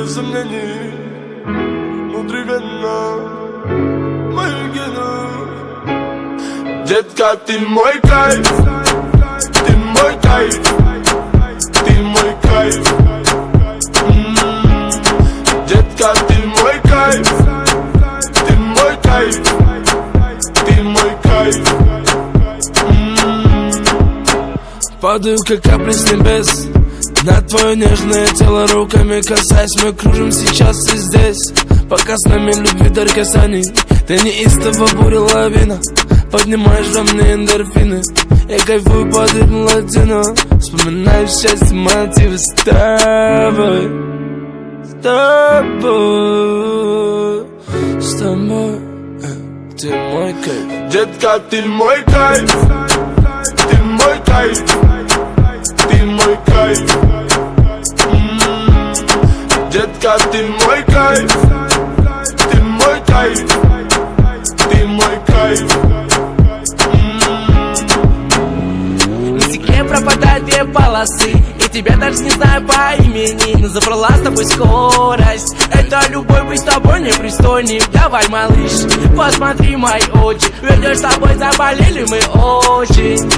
без сомнений внутривенно моих генов. Детка, ты мой кайф, ты мой кайф, ты мой кайф. Детка, ты мой кайф, ты мой кайф, ты мой кайф. Падаю, как капли с небес на твое нежное тело, руками касаясь. Мы кружим сейчас и здесь, пока с нами любви дар касаний. Ты неистово буря лавина, поднимаешь во мне эндорфины. Я кайфую под ритм латино, вспоминаю счастье, мотивы с тобой. С тобой, с тобой, ты мой кайф. Детка, ты мой кайф, ты мой кайф, ты мой кайф. Детка, ты мой кайф, ты мой кайф, ты мой кайф. На стекле пропадают две полосы, и тебя даже не знаю по имени, но забрала с тобой скорость. Это любовь, быть с тобой непристойней. Давай, малыш, посмотри мои очи, вернешь, с тобой заболели мы очень.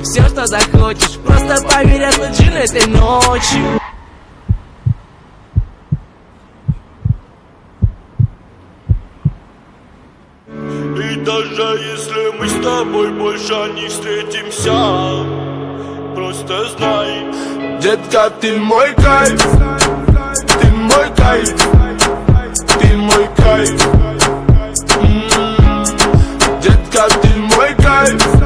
Все, что захочешь, просто поверь, это джин этой ночью. И даже если мы с тобой больше не встретимся, просто знай, детка, ты мой кайф, ты мой кайф, ты мой кайф. Детка, ты мой кайф,